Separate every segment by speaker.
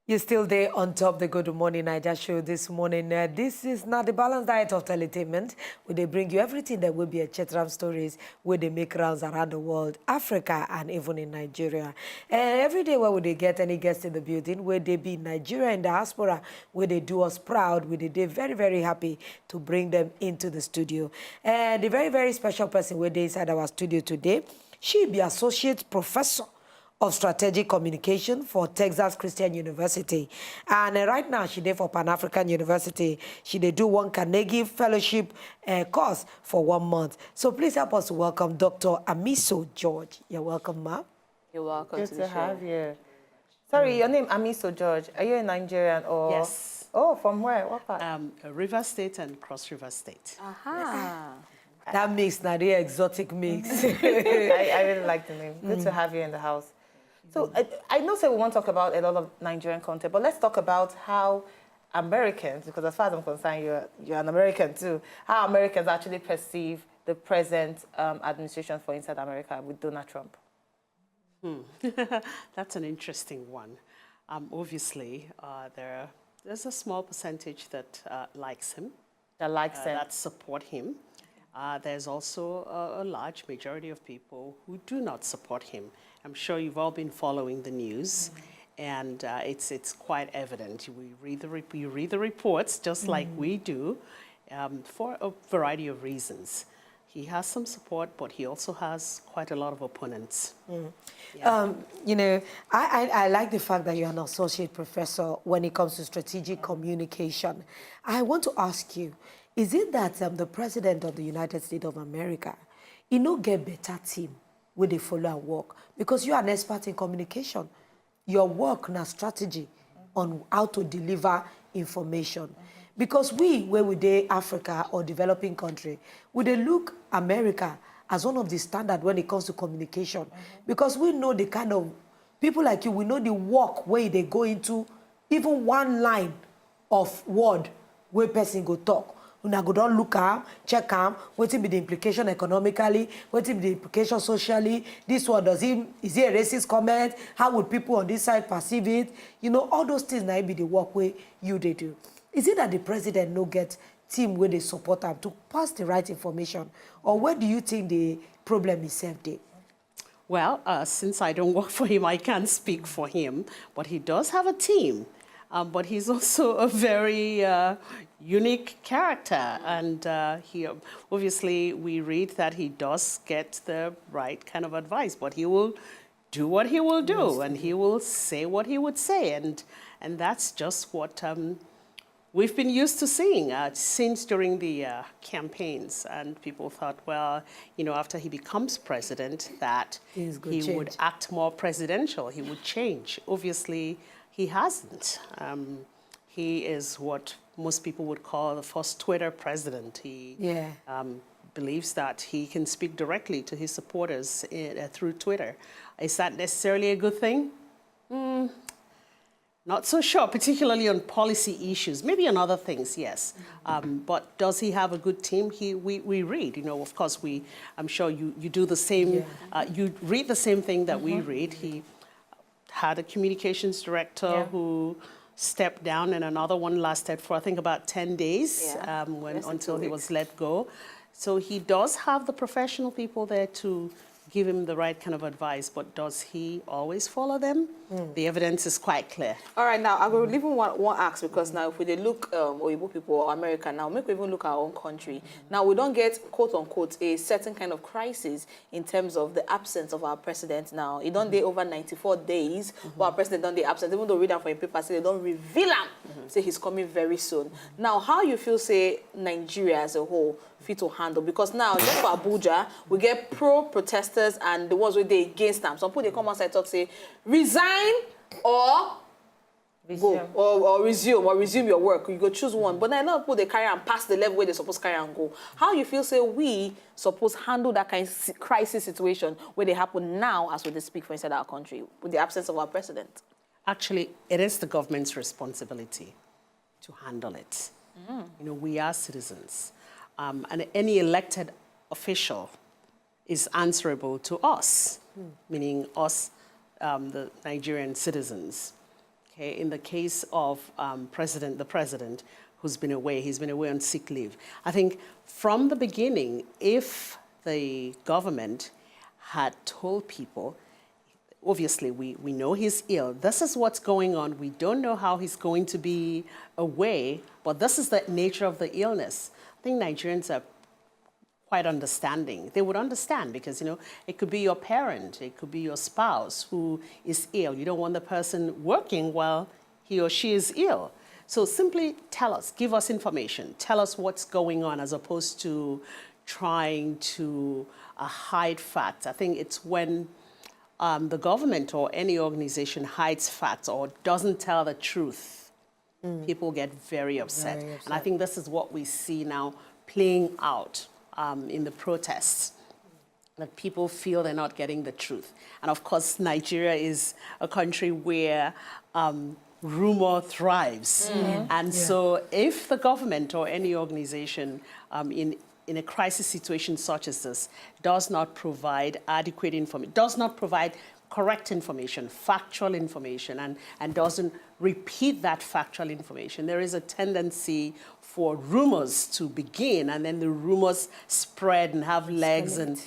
Speaker 1: You're still there on top the Gudumorningnaijashow this morning. This is not the balanced diet of entertainment, where they bring you everything that will be a chatram stories, where they make rounds around the world, Africa, and even in Nigeria. And every day where would they get any guests in the building, where they be Nigeria and diaspora, where they do us proud, where they're very, very happy to bring them into the studio. And the very, very special person where they inside our studio today, she be associate professor of Strategic Communication for Texas Christian University. And right now, she did for Pan-African University. She did do one Carnegie Fellowship course for 1 month. So please help us to welcome Dr. Amiso George. You're welcome, ma'am.
Speaker 2: You're welcome
Speaker 3: Good
Speaker 2: to the
Speaker 3: to
Speaker 2: show.
Speaker 3: have you. Sorry, your name Amiso George. Are you a Nigerian or?
Speaker 4: Yes.
Speaker 3: Oh, from where? What part?
Speaker 4: River State and Cross River State.
Speaker 2: Aha.
Speaker 1: That mix, now the exotic mix.
Speaker 3: I really like the name. Good to have you in the house. So I know we want to talk about a lot of Nigerian content, but let's talk about how Americans, because as far as I'm concerned, you're an American too, how Americans actually perceive the present administration for inside America with Donald Trump.
Speaker 4: That's an interesting one. Obviously, there's a small percentage that likes him,
Speaker 3: That likes him.
Speaker 4: that support him. There's also a large majority of people who do not support him. I'm sure you've all been following the news, and it's quite evident. You read the reports just like we do, for a variety of reasons. He has some support, but he also has quite a lot of opponents.
Speaker 1: You know, I like the fact that you're an associate professor when it comes to strategic communication. I want to ask you, is it that the president of the United States of America, he no get better team where they follow and work? Because you're an expert in communication. Your work na strategy on how to deliver information. Because where we dey Africa or developing country, we dey look America as one of the standard when it comes to communication. Because we know the kind of people like you, we know the work where they go into, even one line of word where person go talk. Una go don look am, check am, wetin be the implication economically, wetin be the implication socially, this one, is it a racist comment? How would people on this side perceive it? You know, all those things now be the work where they do. Is it that the president no get team where they support him to pass the right information? Or where do you think the problem is there?
Speaker 4: Well, since I don't work for him, I can't speak for him, but he does have a team. But he's also a very unique character, and he obviously we read that he does get the right kind of advice, but he will do what he will do, and he will say what he would say, and that's just what we've been used to seeing since during the campaigns. And people thought, well, you know, after he becomes president, that he would act more presidential, he would change. Obviously, he hasn't. He is what most people would call the first Twitter president. He believes that he can speak directly to his supporters through Twitter. Is that necessarily a good thing? Not so sure, particularly on policy issues. Maybe on other things, yes. But does he have a good team? We read, you know, of course, I'm sure you do the same, you read the same thing that we read. He had a communications director who stepped down, and another one lasted for, I think, about 10 days until he was let go. So he does have the professional people there to give him the right kind of advice, but does he always follow them? The evidence is quite clear.
Speaker 2: All right, now I will even one ask, because now if we look Oyibo people or America now, make we even look our own country. Now we don't get, quote unquote, a certain kind of crisis in terms of the absence of our president now. It don't day over 94 days, but our president don't day absent, even though read them from your paper, say they don't reveal him, say he's coming very soon. Now, how you feel, say, Nigeria as a whole fit to handle? Because now, just for Abuja, we get pro-protesters and the ones where they against them. Some people, they come outside and talk, say, resign or
Speaker 3: Resume.
Speaker 2: go, or resume your work. You go choose one. But then a lot of people, they carry and pass the level where they're supposed to carry and go. How you feel, say, we supposed handle that kind of crisis situation where they happen now as we speak for inside our country with the absence of our president?
Speaker 4: Actually, it is the government's responsibility to handle it. You know, we are citizens. And any elected official is answerable to us, meaning us, the Nigerian citizens. Okay, in the case of the president who's been away, he's been away on sick leave. I think from the beginning, if the government had told people, obviously we know he's ill, this is what's going on, we don't know how he's going to be away, but this is the nature of the illness. I think Nigerians are quite understanding. They would understand because, you know, it could be your parent, it could be your spouse who is ill. You don't want the person working while he or she is ill. So simply tell us, give us information, tell us what's going on as opposed to trying to hide facts. I think it's when the government or any organization hides facts or doesn't tell the truth, people get very upset. And I think this is what we see now playing out in the protests, that people feel they're not getting the truth. And of course, Nigeria is a country where rumor thrives. And so if the government or any organization in a crisis situation such as this does not provide adequate information, does not provide correct information, factual information, and doesn't repeat that factual information, there is a tendency for rumors to begin, and then the rumors spread and have legs and,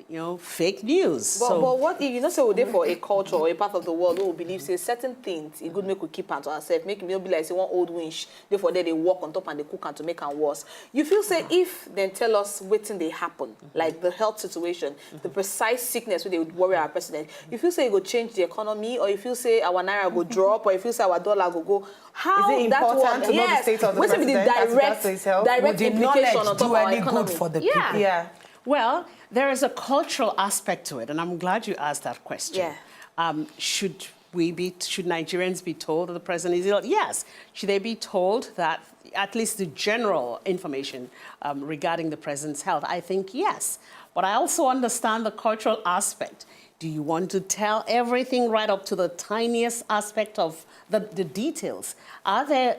Speaker 4: you know, fake news.
Speaker 2: But what if, you know, so we're there for a culture or a part of the world who believe say certain things it good make we keep to ourselves, make me be like say one old winch, therefore they walk on top and they cook and to make them worse. You feel say if then tell us waiting they happen, like the health situation, the precise sickness where they would worry our president, you feel say it will change the economy, or you feel say our naira go drop, or you feel say our dollar go how
Speaker 3: is it
Speaker 2: that
Speaker 3: important
Speaker 2: one
Speaker 3: to know the state of the
Speaker 2: what's
Speaker 3: president
Speaker 2: the direct implication on top
Speaker 1: do
Speaker 2: of our
Speaker 1: any
Speaker 2: economy?
Speaker 1: good for the
Speaker 2: Yeah.
Speaker 1: people?
Speaker 3: Yeah.
Speaker 4: Well, there is a cultural aspect to it, and I'm glad you asked that question.
Speaker 2: Yeah.
Speaker 4: Should Nigerians be told that the president is ill? Yes. Should they be told that at least the general information regarding the president's health? I think yes. But I also understand the cultural aspect. Do you want to tell everything right up to the tiniest aspect of the details? Are there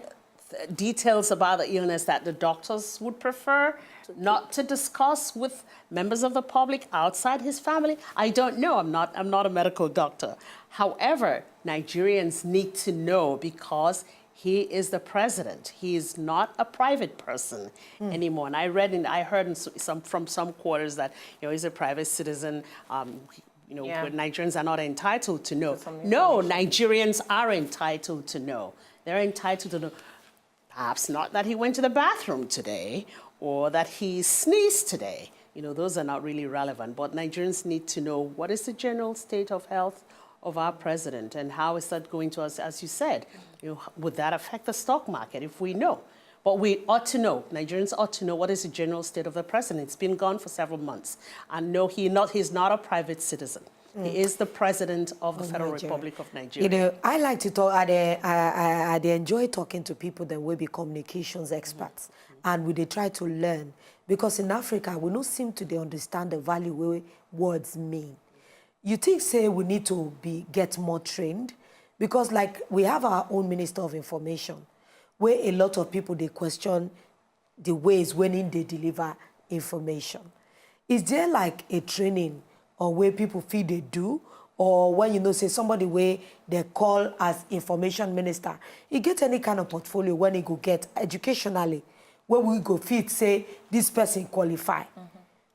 Speaker 4: details about the illness that the doctors would prefer not to discuss with members of the public outside his family? I don't know. I'm not a medical doctor. However, Nigerians need to know because he is the president. He is not a private person anymore. And I heard from some quarters that, you know, he's a private citizen. You know, but Nigerians are not entitled to know. No, Nigerians are entitled to know. They're entitled to know. Perhaps not that he went to the bathroom today or that he sneezed today. You know, those are not really relevant. But Nigerians need to know what is the general state of health of our president and how is that going to us, as you said. You know, would that affect the stock market if we know? But we ought to know, Nigerians ought to know what is the general state of the president. It's been gone for several months. And no, he's not a private citizen. He is the president of the Federal Republic of Nigeria.
Speaker 1: You know, I like to talk, I enjoy talking to people that will be communications experts. And they try to learn. Because in Africa, we don't seem to understand the value where words mean. You think, say, we need to get more trained? Because like we have our own Minister of Information, where a lot of people, they question the ways when they deliver information. Is there like a training or where people feel they do? Or when, you know, say somebody where they call as information minister, you get any kind of portfolio when he go get educationally, where we go fit, say, this person qualify.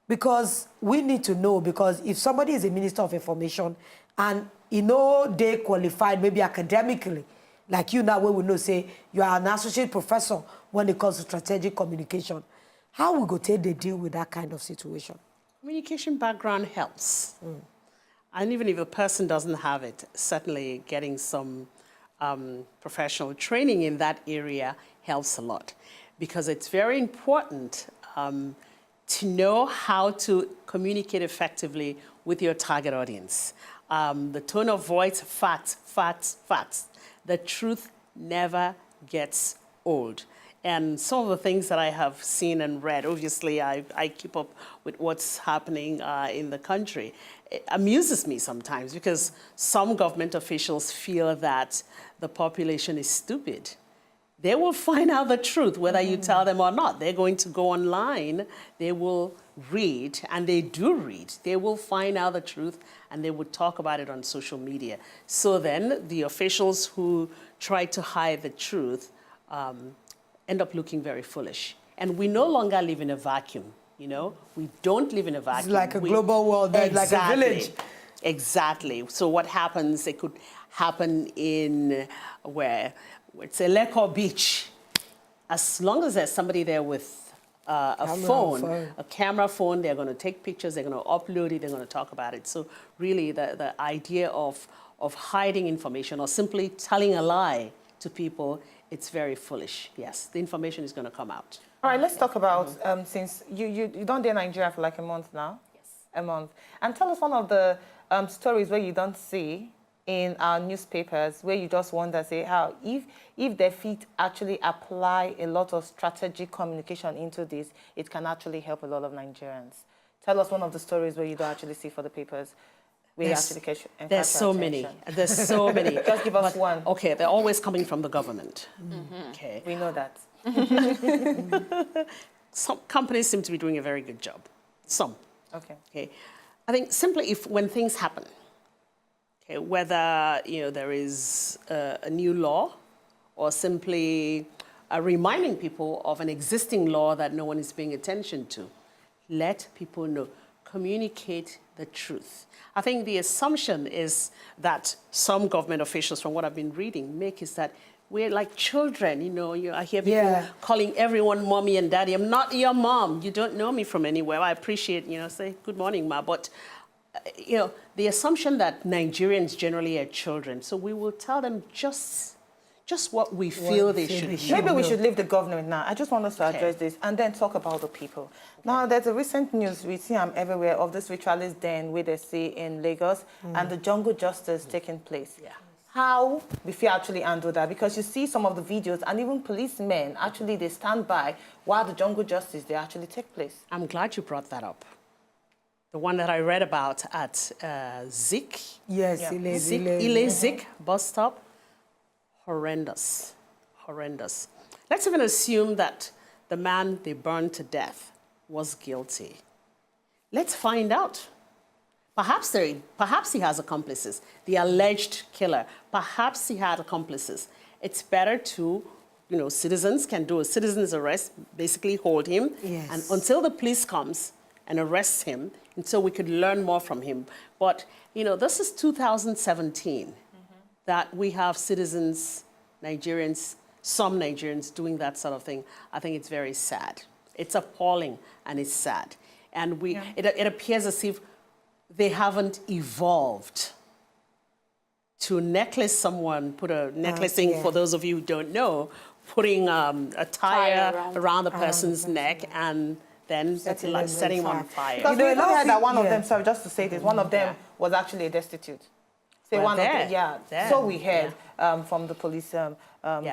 Speaker 1: Because we need to know, because if somebody is a minister of information and, you know, they qualified maybe academically, like you now, where we know, say, you are an associate professor when it comes to strategic communication, how we go take the deal with that kind of situation?
Speaker 4: Communication background helps. And even if a person doesn't have it, certainly getting some professional training in that area helps a lot. Because it's very important to know how to communicate effectively with your target audience. The tone of voice, facts, facts, facts. The truth never gets old. And some of the things that I have seen and read, obviously I keep up with what's happening in the country. It amuses me sometimes because some government officials feel that the population is stupid. They will find out the truth, whether you tell them or not. They're going to go online, they will read, and they do read. They will find out the truth, and they will talk about it on social media. So then the officials who try to hide the truth end up looking very foolish. And we no longer live in a vacuum, you know? We don't live in a vacuum.
Speaker 1: It's like a global world, like a village.
Speaker 4: Exactly. So what happens, it could happen in where it's a lake or beach. As long as there's somebody there with a phone, a camera phone, they're going to take pictures, they're going to upload it, they're going to talk about it. So really the idea of hiding information or simply telling a lie to people, it's very foolish. Yes, the information is going to come out.
Speaker 3: All right, let's talk about, since you don't do Nigeria for like a month now.
Speaker 4: Yes.
Speaker 3: A month. And tell us one of the stories where you don't see in our newspapers, where you just wonder, say, how, if the FIT actually apply a lot of strategic communication into this, it can actually help a lot of Nigerians. Tell us one of the stories where you don't actually see for the papers.
Speaker 4: There's so many. There's so many.
Speaker 3: Just give us one.
Speaker 4: Okay, they're always coming from the government. Okay.
Speaker 3: We know that.
Speaker 4: Some companies seem to be doing a very good job. Some.
Speaker 3: Okay.
Speaker 4: I think simply when things happen, okay, whether there is a new law or simply reminding people of an existing law that no one is paying attention to, let people know. Communicate the truth. I think the assumption is that some government officials, from what I've been reading, make is that we're like children. I hear people calling everyone mommy and daddy. I'm not your mom. You don't know me from anywhere. I appreciate, say good morning, ma. But, the assumption that Nigerians generally are children. So we will tell them just what we feel they should know.
Speaker 3: Maybe we should leave the government now. I just want us to address this and then talk about the people. Now, there's a recent news we see everywhere of this ritualist den where they see in Lagos and the jungle justice taking place.
Speaker 4: Yeah.
Speaker 3: How we actually handle that? Because you see some of the videos and even policemen, actually, they stand by while the jungle justice, they actually take place.
Speaker 4: I'm glad you brought that up. The one that I read about at Zik.
Speaker 1: Yes,
Speaker 4: Ile-Zik bus stop. Horrendous. Let's even assume that the man they burned to death was guilty. Let's find out. Perhaps he has accomplices. The alleged killer, perhaps he had accomplices. It's better to, citizens can do a citizen's arrest, basically hold him, and until the police comes and arrests him, until we could learn more from him. But, this is 2017. That we have citizens, Nigerians, some Nigerians doing that sort of thing. I think it's very sad. It's appalling and it's sad. And it appears as if they haven't evolved to necklace someone, put a necklacing, for those of you who don't know, putting a tire around the person's neck and then setting him on fire.
Speaker 3: Because we heard that one of them, sorry, just to say this, one of them was actually a destitute. So we heard from the police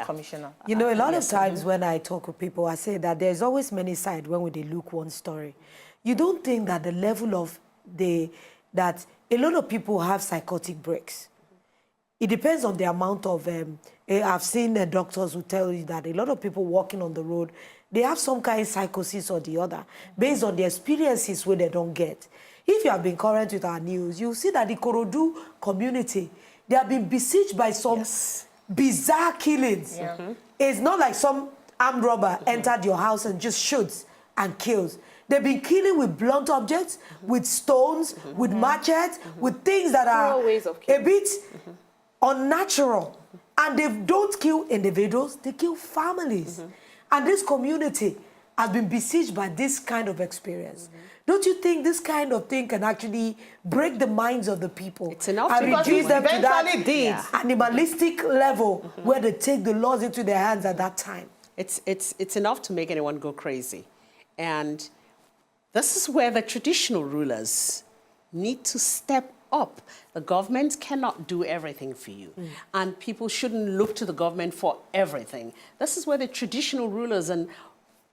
Speaker 3: commissioner.
Speaker 1: A lot of times when I talk with people, I say that there's always many sides when they look one story. You don't think that the level of that a lot of people have psychotic breaks. It depends on the amount of, I've seen doctors who tell you that a lot of people walking on the road, they have some kind of psychosis or the other, based on the experiences where they don't get. If you have been current with our news, you'll see that the Korodu community, they have been besieged by some bizarre killings. It's not like some armed robber entered your house and just shoots and kills. They've been killing with blunt objects, with stones, with machetes, with things that are a bit unnatural. And they don't kill individuals, they kill families. And this community has been besieged by this kind of experience. Don't you think this kind of thing can actually break the minds of the people?
Speaker 4: It's enough
Speaker 1: and reduce them to that animalistic level where they take the laws into their hands at that time.
Speaker 4: It's enough to make anyone go crazy. And this is where the traditional rulers need to step up. The government cannot do everything for you. And people shouldn't look to the government for everything. This is where the traditional rulers and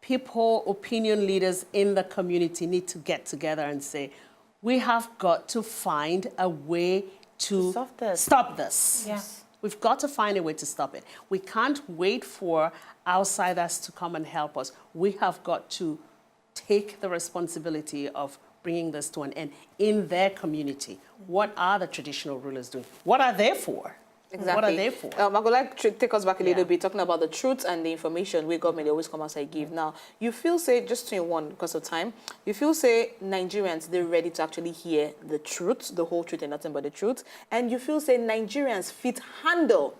Speaker 4: people, opinion leaders in the community need to get together and say, we have got to find a way to stop this.
Speaker 3: Yes.
Speaker 4: We've got to find a way to stop it. We can't wait for outsiders to come and help us. We have got to take the responsibility of bringing this to an end in their community. What are the traditional rulers doing? What are they for?
Speaker 2: Exactly.
Speaker 4: What are they for?
Speaker 2: I would like to take us back a little
Speaker 4: Yeah.
Speaker 2: bit, talking about the truth and the information we government always come outside give. Now, you feel, say, just 21 because of time, you feel, say, Nigerians, they're ready to actually hear the truth, the whole truth and nothing but the truth. And you feel, say, Nigerians fit handle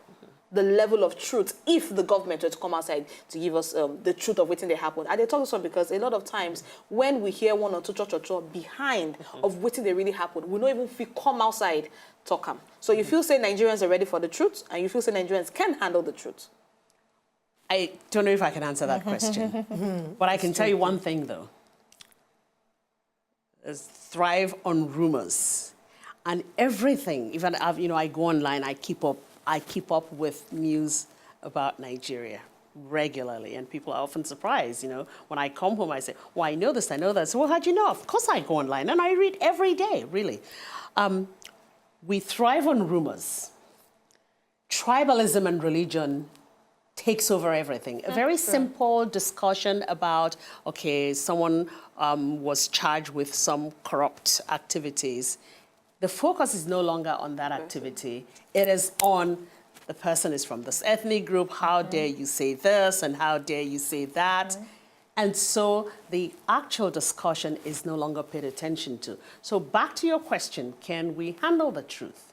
Speaker 2: the level of truth if the government were to come outside to give us the truth of what they happened. And they talk so because a lot of times when we hear one or two cho behind of what they really happened, we don't even feel come outside talk them. So you feel say Nigerians are ready for the truth, and you feel say Nigerians can handle the truth.
Speaker 4: I don't know if I can answer that question, but I can tell you one thing though. Is thrive on rumors, and everything. Even I go online, I keep up with news about Nigeria regularly, and people are often surprised. When I come home, I say, "Well, I know this, I know that." So, well, how'd you know? Of course, I go online and I read every day. Really, we thrive on rumors. Tribalism and religion takes over everything. A very simple discussion about, okay, someone was charged with some corrupt activities. The focus is no longer on that activity. It is on the person is from this ethnic group. How dare you say this and how dare you say that? And so the actual discussion is no longer paid attention to. So back to your question, can we handle the truth?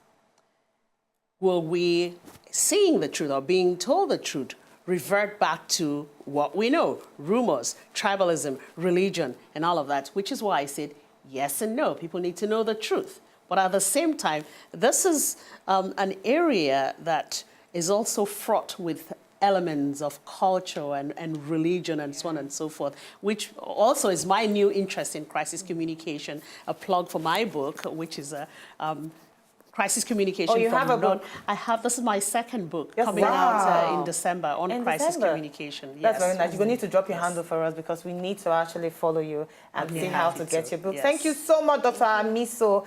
Speaker 4: Will we, seeing the truth or being told the truth, revert back to what we know, rumors, tribalism, religion, and all of that, which is why I said yes and no. People need to know the truth. But at the same time, this is an area that is also fraught with elements of culture and religion and so on and so forth, which also is my new interest in crisis communication, a plug for my book, which is a crisis communication.
Speaker 3: Oh, you have a book?
Speaker 4: This is my second book
Speaker 3: Yes,
Speaker 4: coming
Speaker 3: wow.
Speaker 4: out in December on crisis
Speaker 3: December.
Speaker 4: communication.
Speaker 3: That's
Speaker 4: Yes.
Speaker 3: very nice. You're going to need to drop your handle for us because we need to actually follow you and see how to get your book.
Speaker 4: Yes.
Speaker 3: Thank you so much, Dr. Amiso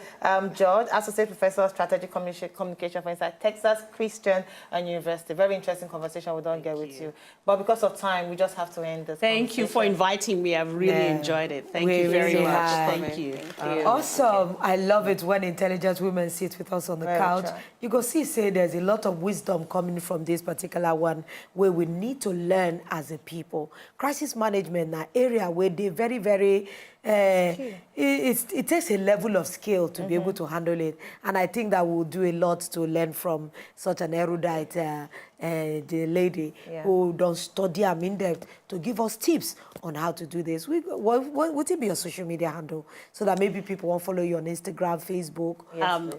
Speaker 3: George, Associate Professor of Strategic Communication for Inside Texas Christian University. Very interesting conversation we don't get with you. But because of time, we just have to end this.
Speaker 4: Thank you for inviting me. I've really enjoyed it. Thank you very
Speaker 1: really
Speaker 4: much.
Speaker 1: have.
Speaker 4: Thank you.
Speaker 1: Awesome. I love it when intelligent women sit with us on the couch.
Speaker 3: true.
Speaker 1: You go see, say there's a lot of wisdom coming from this particular one where we need to learn as a people. Crisis management, an area where they very, very, it takes a level of skill to be able to handle it. And I think that we'll do a lot to learn from such an erudite the lady who don't study them in depth to give us tips on how to do this. Would it be your social media handle so that maybe people won't follow you on Instagram, Facebook?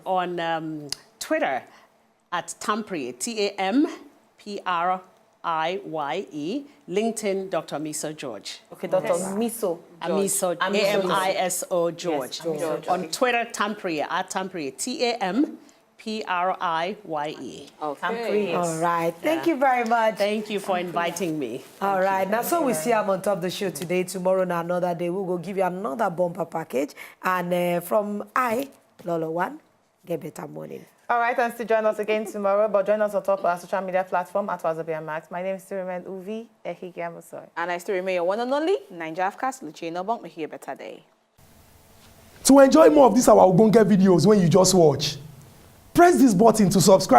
Speaker 4: On Twitter at Tamprie, Tampriye, LinkedIn, Dr. Amiso George.
Speaker 3: Okay, Dr. Amiso.
Speaker 4: Amiso, Amiso George.
Speaker 3: Yes, George.
Speaker 4: On Twitter, Tamprie, at Tamprie, Tampriye.
Speaker 2: Okay.
Speaker 1: All right. Thank you very much.
Speaker 4: Thank you for inviting me.
Speaker 1: All right. Now, so we see I'm on top of the show today. Tomorrow, and another day, we will give you another bumper package. And from Lolo One, get better morning.
Speaker 3: All right, and still join us again tomorrow, but join us on top of our social media platform at Wazobia Max. My name is still remain Uvi Ehigiamusoy.
Speaker 2: And I still remain your one and only Naija Afcast, Lucia Nobong, may hear better day.
Speaker 5: To enjoy more of these our Ogbonge videos when you just watch, press this button to subscribe.